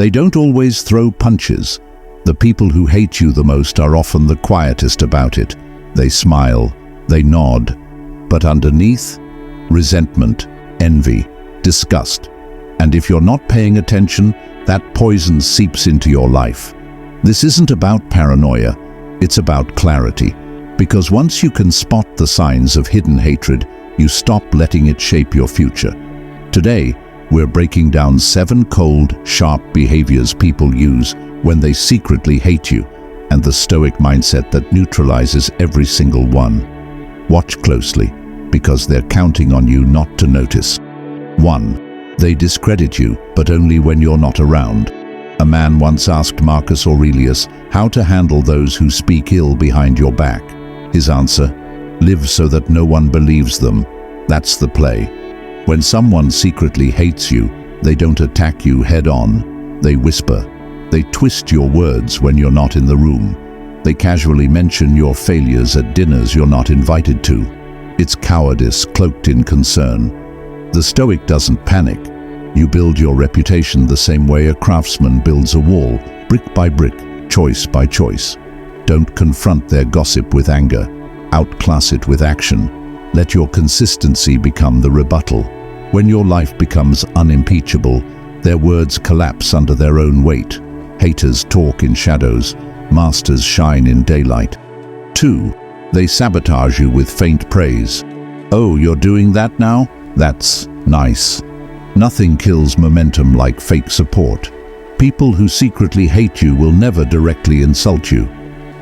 They don't always throw punches. The people who hate you the most are often the quietest about it. They smile, they nod, but underneath, resentment, envy, disgust. And if you're not paying attention, that poison seeps into your life. This isn't about paranoia, it's about clarity. Because once you can spot the signs of hidden hatred, you stop letting it shape your future. Today, we're breaking down 7 cold, sharp behaviors people use when they secretly hate you, and the Stoic mindset that neutralizes every single one. Watch closely, because they're counting on you not to notice. 1. They discredit you, but only when you're not around. A man once asked Marcus Aurelius how to handle those who speak ill behind your back. His answer: live so that no one believes them. That's the play. When someone secretly hates you, they don't attack you head-on. They whisper. They twist your words when you're not in the room. They casually mention your failures at dinners you're not invited to. It's cowardice cloaked in concern. The Stoic doesn't panic. You build your reputation the same way a craftsman builds a wall, brick by brick, choice by choice. Don't confront their gossip with anger. Outclass it with action. Let your consistency become the rebuttal. When your life becomes unimpeachable, their words collapse under their own weight. Haters talk in shadows, masters shine in daylight. 2. They sabotage you with faint praise. Oh, you're doing that now? That's nice. Nothing kills momentum like fake support. People who secretly hate you will never directly insult you.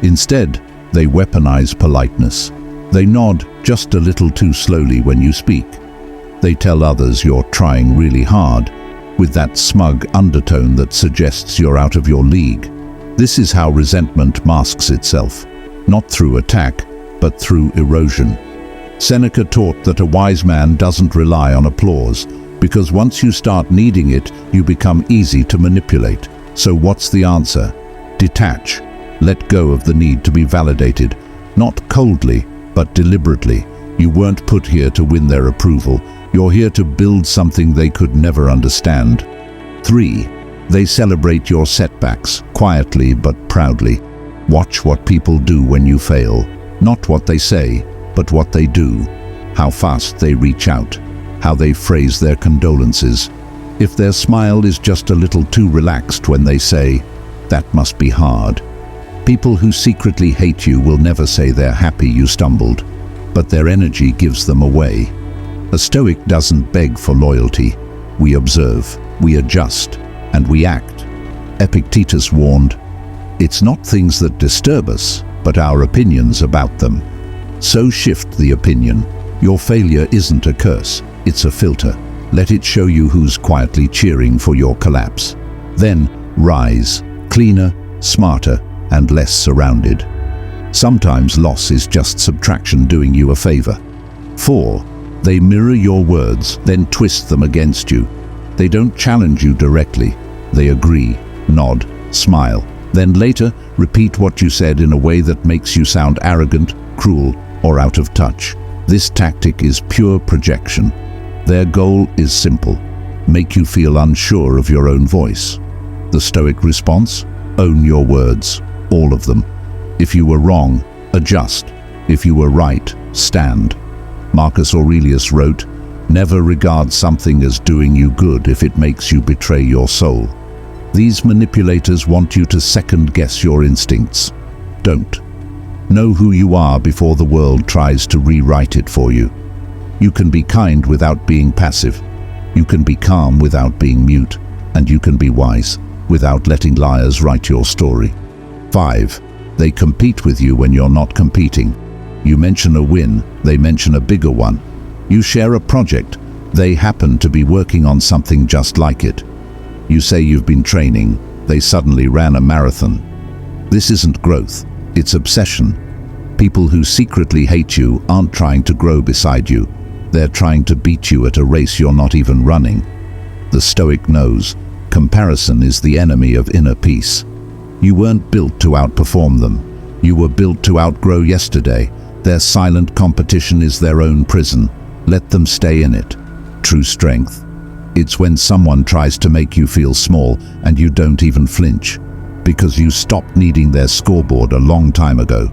Instead, they weaponize politeness. They nod just a little too slowly when you speak. They tell others you're trying really hard, with that smug undertone that suggests you're out of your league. This is how resentment masks itself, not through attack, but through erosion. Seneca taught that a wise man doesn't rely on applause, because once you start needing it, you become easy to manipulate. So what's the answer? Detach. Let go of the need to be validated, not coldly, but deliberately. You weren't put here to win their approval. You're here to build something they could never understand. 3. They celebrate your setbacks, quietly but proudly. Watch what people do when you fail. Not what they say, but what they do. How fast they reach out. How they phrase their condolences. If their smile is just a little too relaxed when they say, "That must be hard." People who secretly hate you will never say they're happy you stumbled, but their energy gives them away. A Stoic doesn't beg for loyalty. We observe, we adjust, and we act. Epictetus warned, "It's not things that disturb us, but our opinions about them." So shift the opinion. Your failure isn't a curse, it's a filter. Let it show you who's quietly cheering for your collapse. Then rise, cleaner, smarter, and less surrounded. Sometimes loss is just subtraction doing you a favor. 4. They mirror your words, then twist them against you. They don't challenge you directly. They agree, nod, smile, then later repeat what you said in a way that makes you sound arrogant, cruel, or out of touch. This tactic is pure projection. Their goal is simple: make you feel unsure of your own voice. The Stoic response: own your words, all of them. If you were wrong, adjust. If you were right, stand. Marcus Aurelius wrote, "Never regard something as doing you good if it makes you betray your soul." These manipulators want you to second-guess your instincts. Don't. Know who you are before the world tries to rewrite it for you. You can be kind without being passive. You can be calm without being mute. And you can be wise without letting liars write your story. 5. They compete with you when you're not competing. You mention a win, they mention a bigger one. You share a project, they happen to be working on something just like it. You say you've been training, they suddenly ran a marathon. This isn't growth, it's obsession. People who secretly hate you aren't trying to grow beside you. They're trying to beat you at a race you're not even running. The Stoic knows comparison is the enemy of inner peace. You weren't built to outperform them. You were built to outgrow yesterday. Their silent competition is their own prison. Let them stay in it. True strength It's when someone tries to make you feel small and you don't even flinch, because you stopped needing their scoreboard a long time ago.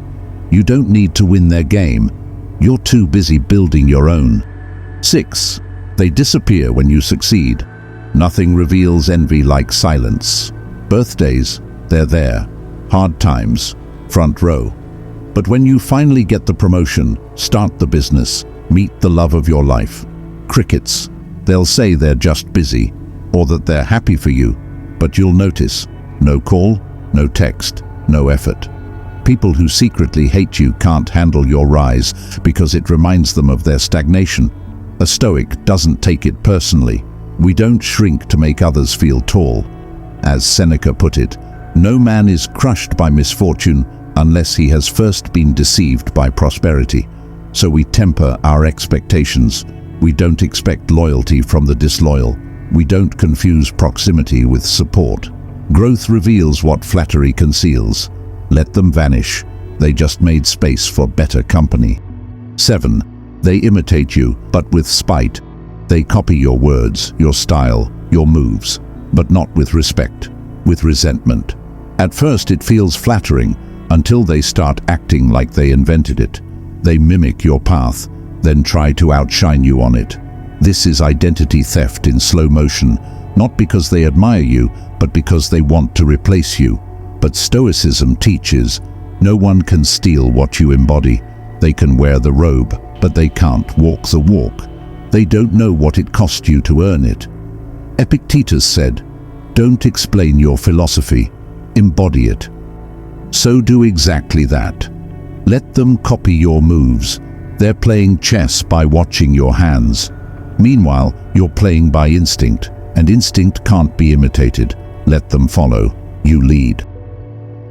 You don't need to win their game. You're too busy building your own. 6. They disappear when you succeed. Nothing reveals envy like silence. Birthdays, they're there. Hard times, front row. But when you finally get the promotion, start the business, meet the love of your life, crickets, they'll say they're just busy, or that they're happy for you, but you'll notice, no call, no text, no effort. People who secretly hate you can't handle your rise because it reminds them of their stagnation. A Stoic doesn't take it personally. We don't shrink to make others feel tall. As Seneca put it, no man is crushed by misfortune unless he has first been deceived by prosperity. So we temper our expectations. We don't expect loyalty from the disloyal. We don't confuse proximity with support. Growth reveals what flattery conceals. Let them vanish. They just made space for better company. 7. They imitate you, but with spite. They copy your words, your style, your moves, but not with respect, with resentment. At first it feels flattering, until they start acting like they invented it. They mimic your path, then try to outshine you on it. This is identity theft in slow motion, not because they admire you, but because they want to replace you. But Stoicism teaches, no one can steal what you embody. They can wear the robe, but they can't walk the walk. They don't know what it cost you to earn it. Epictetus said, don't explain your philosophy, embody it. So do exactly that. Let them copy your moves. They're playing chess by watching your hands. Meanwhile, you're playing by instinct, and instinct can't be imitated. Let them follow. You lead.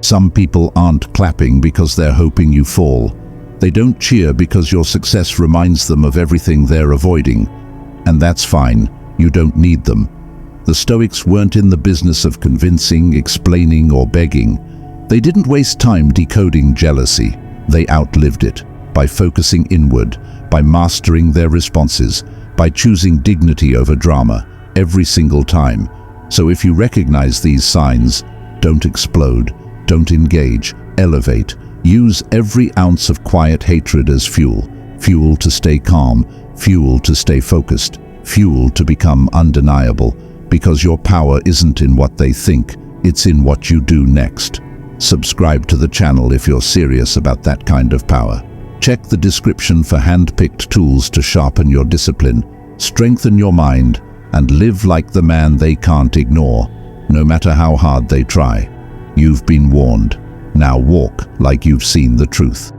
Some people aren't clapping because they're hoping you fall. They don't cheer because your success reminds them of everything they're avoiding. And that's fine. You don't need them. The Stoics weren't in the business of convincing, explaining, or begging. They didn't waste time decoding jealousy. They outlived it by focusing inward, by mastering their responses, by choosing dignity over drama every single time. So if you recognize these signs, don't explode, don't engage, elevate. Use every ounce of quiet hatred as fuel. Fuel to stay calm, fuel to stay focused, fuel to become undeniable. Because your power isn't in what they think, it's in what you do next. Subscribe to the channel if you're serious about that kind of power. Check the description for hand-picked tools to sharpen your discipline, strengthen your mind, and live like the man they can't ignore, no matter how hard they try. You've been warned. Now walk like you've seen the truth.